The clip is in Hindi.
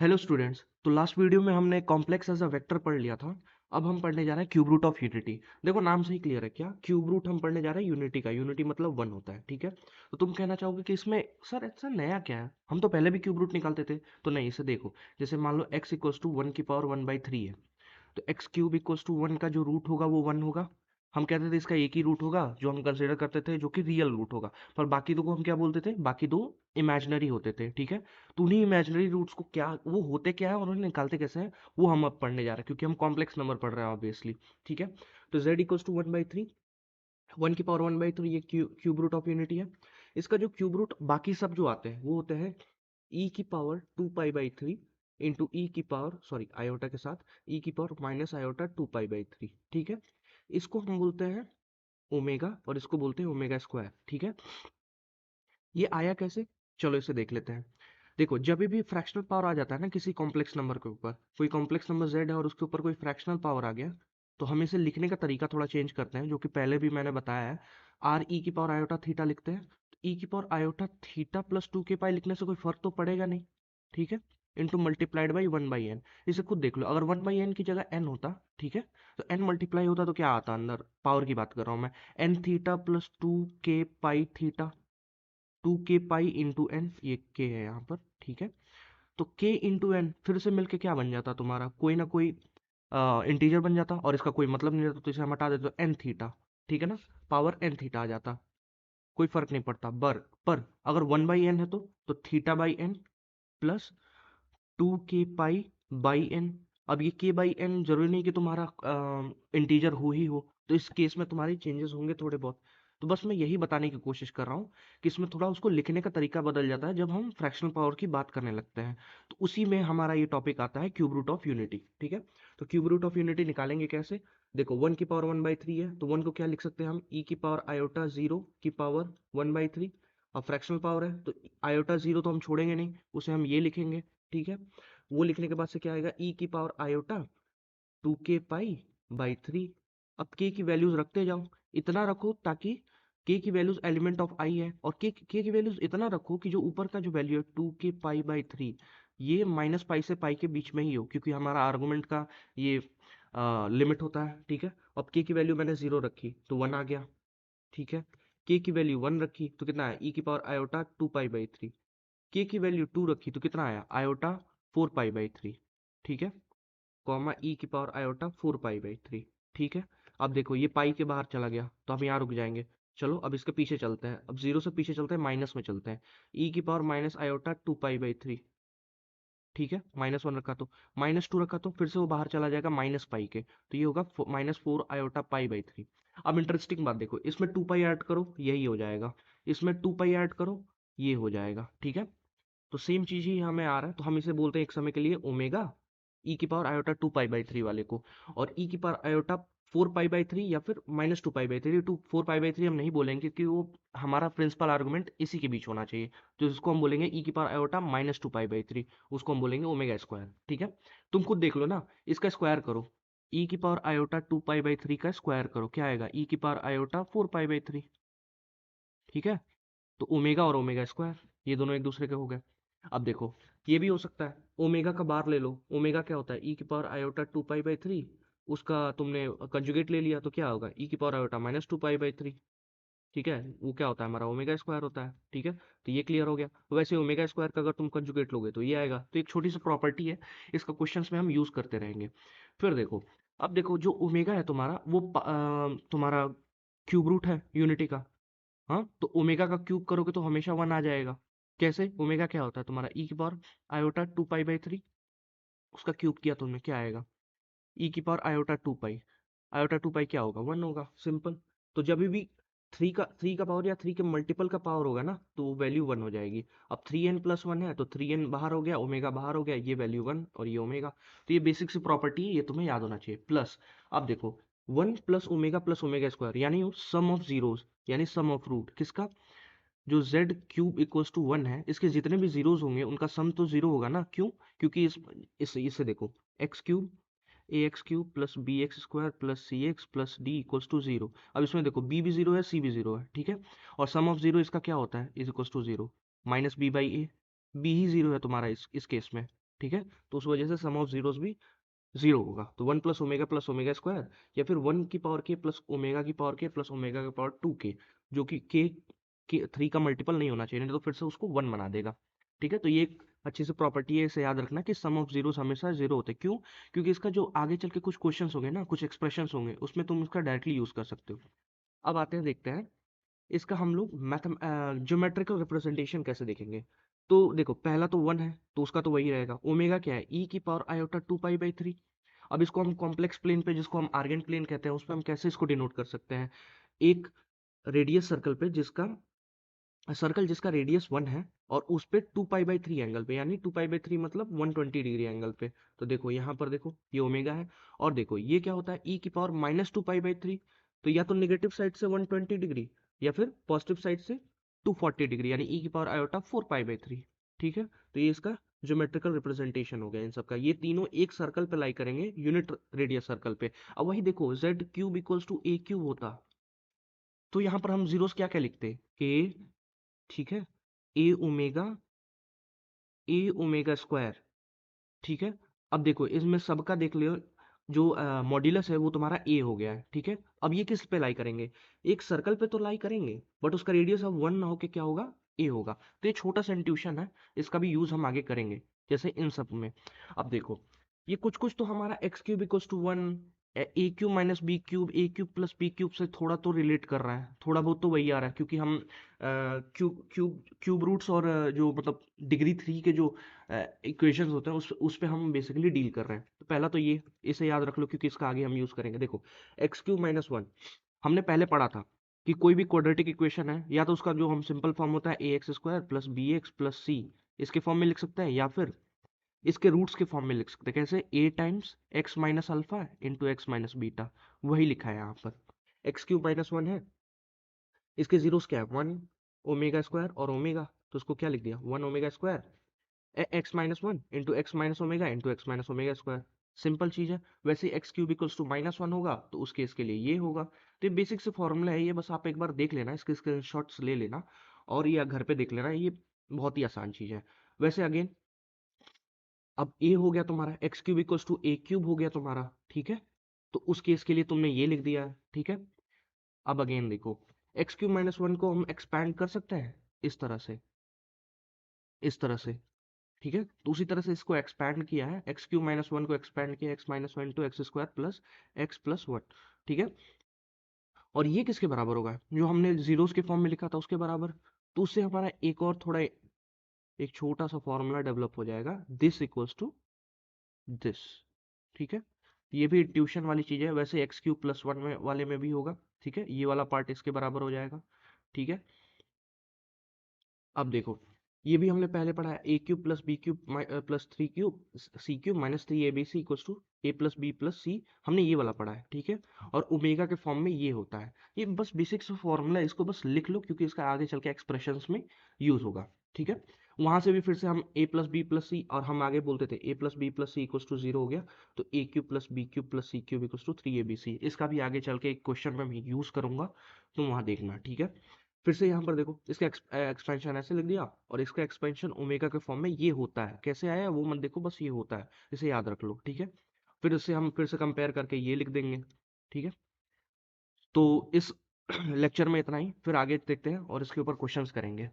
Hello students. तो लास्ट वीडियो में हमने कॉम्प्लेक्स एज अ वेक्टर पढ़ लिया था। अब हम पढ़ने जा रहे हैं क्यूब रूट ऑफ यूनिटी। देखो नाम से ही क्लियर है, क्या क्यूब रूट हम पढ़ने जा रहे हैं यूनिटी का। यूनिटी मतलब वन होता है, ठीक है। तो तुम कहना चाहोगे कि इसमें सर ऐसा नया क्या है, हम तो पहले भी क्यूब रूट निकालते थे। तो नहीं, इसे देखो, जैसे मान लो x इक्वल्स टू वन की पावर 1/3 है, तो x cube equals to one का जो रूट होगा वो वन होगा। हम कहते थे इसका एक ही रूट होगा जो हम कंसिडर करते थे, जो कि रियल रूट होगा। पर बाकी दो को हम क्या बोलते थे, बाकी दो इमेजिनरी होते थे, ठीक है। तो उन्हीं इमेजिनरी रूट्स को क्या वो होते क्या है और उन्हें निकालते कैसे हैं, वो हम अब पढ़ने जा रहे हैं, क्योंकि हम कॉम्प्लेक्स नंबर पढ़ रहे हैं ऑब्वियसली, ठीक है। तो z इक्वल्स टू 1/3, 1 की पावर 1/3, ये क्यूब रूट ऑफ यूनिटी है। इसका जो क्यूब रूट बाकी सब जो आते हैं वो होते हैं e⁻² π/3 इंटू आयोटा के साथ e⁻−i/2π/3, ठीक है। इसको हम बोलते हैं ओमेगा और इसको बोलते हैं ओमेगा स्क्वायर, ठीक है। ये आया कैसे, चलो इसे देख लेते हैं। देखो जब भी फ्रैक्शनल पावर आ जाता है ना किसी कॉम्प्लेक्स नंबर के ऊपर, कोई कॉम्प्लेक्स नंबर z है और उसके ऊपर कोई फ्रैक्शनल पावर आ गया, तो हम इसे लिखने का तरीका थोड़ा चेंज करते हैं, जो कि पहले भी मैंने बताया है। आर ई की पावर आयोटा थीटा लिखते हैं। ई की power iota theta plus 2 k पाई लिखने से कोई फर्क तो पड़ेगा नहीं, ठीक है। Into multiplied by 1/n। इसे खुद देख लो, अगर 1/n की जगह n होता, ठीक है, तो n मल्टीप्लाई होता तो क्या आता, अंदर पावर की बात कर रहा हूँ मैं, n theta plus 2 k pi theta, 2 k pi into n, ये k है यहाँ पर, ठीक है। तो k इंटू एन फिर से मिलके क्या बन जाता तुम्हारा, कोई ना कोई इंटीजर बन जाता, और इसका कोई मतलब नहीं रहता, तो इसे हम हटा देते तो एन थीटा, ठीक है ना, पावर एन थीटा आ जाता, कोई फर्क नहीं पड़ता। पर अगर 1/n है तो theta by n plus 2 k pi by n. अब ये k/n जरूरी नहीं कि तुम्हारा इंटीजर हो ही हो, तो इस केस में तुम्हारे चेंजेस होंगे थोड़े बहुत। तो बस मैं यही बताने की कोशिश कर रहा हूँ कि इसमें थोड़ा उसको लिखने का तरीका बदल जाता है जब हम फ्रैक्शनल पावर की बात करने लगते हैं। तो उसी में हमारा ये टॉपिक आता है क्यूब रूट ऑफ यूनिटी, ठीक है। तो क्यूब रूट ऑफ यूनिटी निकालेंगे कैसे, देखो 1 की पावर 1/3 है, तो 1 को क्या लिख सकते हैं हम, e⁻0 की पावर 1/3। अब फ्रैक्शनल पावर है तो आयोटा जीरो तो हम छोड़ेंगे नहीं, उसे हम ये लिखेंगे, ठीक है। वो लिखने के बाद से क्या आएगा, e⁻²2 k पाई/3। अब k की वैल्यूज रखते जाओ, इतना रखो ताकि k की वैल्यूज एलिमेंट ऑफ i है, और k की वैल्यूज इतना रखो कि जो ऊपर का जो वैल्यू है 2 k पाई/3, ये माइनस पाई से पाई के बीच में ही हो, क्योंकि हमारा आर्गुमेंट का ये लिमिट होता है, ठीक है। अब k की वैल्यू मैंने 0 रखी तो 1 आ गया, ठीक है। k की वैल्यू 1 रखी तो कितना है, e⁻²2 π/3। k की वैल्यू 2 रखी तो कितना आया, i/4π/3, ठीक है, कॉमा e⁻⁴π/3, ठीक है। अब देखो ये पाई के बाहर चला गया तो हम यहाँ रुक जाएंगे। चलो अब इसके पीछे चलते हैं, अब जीरो से पीछे चलते हैं, माइनस में चलते हैं, e⁻−i/2π/3, ठीक है। -1 रखा तो, -2 रखा तो फिर से वो बाहर चला जाएगा माइनस पाई के, तो ये होगा -4i/π/3। अब इंटरेस्टिंग बात देखो, इसमें 2 पाई ऐड करो यही हो जाएगा, इसमें 2 पाई ऐड करो ये हो जाएगा, ठीक है। तो सेम चीज ही हमें आ रहा है, तो हम इसे बोलते हैं एक समय के लिए ओमेगा, e⁻⁴ वाले को। और e⁻⁴ या फिर -2 पाई/3, 4 पाई/3 हम नहीं बोलेंगे क्योंकि वो हमारा प्रिंसिपल आर्गुमेंट इसी के बीच होना चाहिए। तो इसको हम बोलेंगे e⁻⁻²π/3, उसको हम बोलेंगे ओमेगा स्क्वायर, ठीक है। तुम खुद देख लो ना, इसका स्क्वायर करो, e⁻⁴ का स्क्वायर करो, क्या आएगा, e⁻⁴ ठीक है। तो ओमेगा और ओमेगा स्क्वायर ये दोनों एक दूसरे के हो गए। अब देखो ये भी हो सकता है, ओमेगा का बार ले लो, ओमेगा क्या होता है, e⁻⁴ उसका तुमने कंजुगेट ले लिया तो क्या होगा, e⁻⁻²π/3, ठीक है। वो क्या होता है, हमारा ओमेगा स्क्वायर होता है, ठीक है। तो ये क्लियर हो गया। वैसे ओमेगा स्क्वायर का अगर तुम कंजुगेट लोगे तो ये आएगा। तो एक छोटी सी प्रॉपर्टी है, इसका क्वेश्चंस में हम यूज करते रहेंगे। फिर देखो, अब देखो जो ओमेगा है तुम्हारा वो तुम्हारा क्यूब रूट है यूनिटी का। हाँ, तो ओमेगा का क्यूब करोगे तो हमेशा 1 आ जाएगा। कैसे, ओमेगा क्या होता है तुम्हारा e⁻⁴ उसका क्यूब किया तुमने क्या आएगा, e⁻⁴ आयोटा 2 पाई क्या होगा, 1 होगा, सिंपल। तो जब भी थ्री का पावर या थ्री के मल्टीपल का पावर होगा ना तो वो वैल्यू 1 हो जाएगी। अब 3n+1 है तो 3n बाहर हो गया, ओमेगा बाहर हो गया, ये वैल्यू 1 और ये ओमेगा। तो ये बेसिक सी प्रॉपर्टी है, ये तुम्हें याद होना चाहिए। प्लस अब देखो 1 + ओमेगा यानी सम ऑफ जीरोस, यानी सम ऑफ रूट किसका, जो z³ = 1 है, इसके जितने भी जीरोस होंगे उनका सम तो जीरो होगा ना, क्यों, क्योंकि इससे देखो x³ plus bx² plus cx plus d equals to zero. अब इसमें देखो b भी जीरो है, c भी जीरो है, ठीक है। और सम ऑफ जीरो इसका क्या होता है, is equals to zero minus b by a, b ही जीरो है तुम्हारा इस केस में, ठीक है, तो उस वजह से सम ऑफ जीरोस भी जीरो होगा। तो वन प्लस ओमेगा स्क्वायर, या फिर वन की पावर के प्लस ओमेगा की पावर के प्लस ओमेगा की पावर टू के, जो कि के थ्री का मल्टीपल नहीं होना चाहिए, नहीं तो फिर से उसको वन बना देगा। ठीक है, तो ये एक अच्छी सी प्रॉपर्टी है, इसे याद रखना कि सम ऑफ जीरोस हमेशा जीरो होते हैं। क्यों? क्योंकि इसका जो आगे चल के कुछ क्वेश्चंस होंगे ना, कुछ एक्सप्रेशंस होंगे, उसमें तुम उसका डायरेक्टली यूज कर सकते हो। अब आते हैं, देखते हैं इसका हम लोग ज्योमेट्रिकल रिप्रेजेंटेशन कैसे देखेंगे। तो देखो, पहला तो वन है, तो उसका तो वही रहेगा। ओमेगा क्या है? ई की power iota two pi by three. अब इसको हम कॉम्प्लेक्स प्लेन पे, जिसको हम आर्गेंट प्लेन कहते हैं, उस पर हम कैसे इसको डिनोट कर सकते हैं? एक रेडियस सर्कल पे, जिसका रेडियस वन है, और उस पे two pi by three angle पे, यानी टू पाई बाई थ्री मतलब 120 डिग्री एंगल पे। तो देखो यहाँ पर, देखो ये ओमेगा है, और देखो ये क्या होता है? ई की power minus two pi by three. तो या तो नेगेटिव साइड से 120 डिग्री, या फिर पॉजिटिव साइड से 240 डिग्री, यानी ई की power iota four pi by three. ठीक है, तो ये इसका ज्योमेट्रिकल रिप्रेजेंटेशन हो गया इन सबका। ये तीनों एक सर्कल पे लाई करेंगे, यूनिट रेडियस सर्कल पे। अब वही देखो, z cube equals to a cube होता, तो यहाँ पर हम जीरोस क्या क्या लिखते? ए, ठीक है, ए ओमेगा, स्क्वायर। ठीक है, अब देखो इसमें सबका देख लियो, जो मॉड्यूलस है वो तुम्हारा ए हो गया है। ठीक है, अब ये किस पे लाई करेंगे? एक सर्कल पे तो लाई करेंगे, बट उसका रेडियस अब वन ना होके क्या होगा? ए होगा। तो ये छोटा सा इंट्यूशन है, इसका भी यूज हम आगे करेंगे, जैसे इन सब में। अब देखो, ये कुछ कुछ तो हमारा x cube equals to one, a cube minus b cube, a cube plus b cube से थोड़ा तो रिलेट कर रहा है, थोड़ा बहुत तो वही आ रहा है, क्योंकि हम क्यूब रूट्स और जो मतलब डिग्री थ्री के जो इक्वेशंस होते हैं, उस पे हम बेसिकली डील कर रहे हैं। तो पहला तो ये, इसे याद रख लो, क्योंकि इसका आगे हम यूज करेंगे। देखो, एक्स क्यूब माइनस वन, हमने पहले पढ़ा था कि कोई भी क्वाड्रेटिक इक्वेशन है, या तो उसका जो हम सिंपल फॉर्म होता है a x square plus b x plus c, इसके फॉर्म में लिख सकते हैं, या फिर इसके रूट्स के फॉर्म में लिख सकते हैं। कैसे? A times x minus alpha into x minus beta, वही लिखा है यहाँ पर। एक्स क्यूब माइनस वन है, इसके जीरोस क्या है? वन ओमेगा स्क्वायर और ओमेगा, तो उसको क्या लिख दिया? One omega square x minus one into x minus omega into x minus omega square. Simple चीज है। वैसे x cube equals to minus one होगा, तो उस केस के लिए ये होगा। तो ये बेसिक से फॉर्मूला है, ये बस आप एक बार देख लेना, इसके स्क्रीनशॉट्स ले लेना, और ये घर पे देख लेना, ये बहुत ही आसान चीज है। वैसे अगेन, अब ए हो गया तुम्हारा, x cube equals to a cube हो गया तुम्हारा। ठीक है, तो उस केस के लिए तुमने ये लिख दिया है। ठीक है, अब अगेन देखो, एक्स क्यूब माइनस वन को हम एक्सपैंड कर सकते हैं इस तरह से, इस तरह से। ठीक है, तो उसी तरह से इसको एक्सपैंड किया है, एक्स क्यूब माइनस वन को एक्सपैंड किया, x minus one two x square plus x plus one. ठीक है, और ये किसके बराबर होगा? जो हमने जीरोस के फॉर्म में लिखा था उसके बराबर। तो उससे हमारा एक और थोड़ा, एक छोटा सा फॉर्मूला डेवलप हो जाएगा, दिस इक्वल्स टू दिस। ठीक है, ये भी ट्यूशन वाली चीज है, वैसे एक्स क्यूब प्लस वन में वाले में भी होगा। ठीक है, ये वाला पार्ट इसके बराबर हो जाएगा। ठीक है, अब देखो, ये भी हमने पहले पढ़ा है, a cube plus b cube plus three cube c cube minus three a b c equals to a plus b plus c, हमने ये वाला पढ़ा है। ठीक है, और ओमेगा के फॉर्म में ये होता है। ये बस बेसिक से फॉर्मूला, इसको बस लिख लो, क्योंकि इसका आगे चल के एक्सप्रेशंस में यूज होगा। ठीक है, वहां से भी फिर से हम a plus b plus c, और हम आगे बोलते थे a plus b plus c equals to zero हो गया, तो a cube plus b cube plus c cube equals to three a b c, इसका भी आगे चल के एक क्वेश्चन में मैं यूज करूंगा, तो वहां देखना। ठीक है, फिर से यहाँ पर देखो, इसका एक्सपेंशन ऐसे लिख दिया, और इसका एक्सपेंशन ओमेगा के फॉर्म में ये होता है। कैसे आया वो मत देखो, बस ये होता है, इसे याद रख लो। ठीक है, फिर इससे हम फिर से कंपेयर करके ये लिख देंगे। ठीक है, तो इस लेक्चर में इतना ही, फिर आगे देखते हैं और इसके ऊपर क्वेश्चंस करेंगे।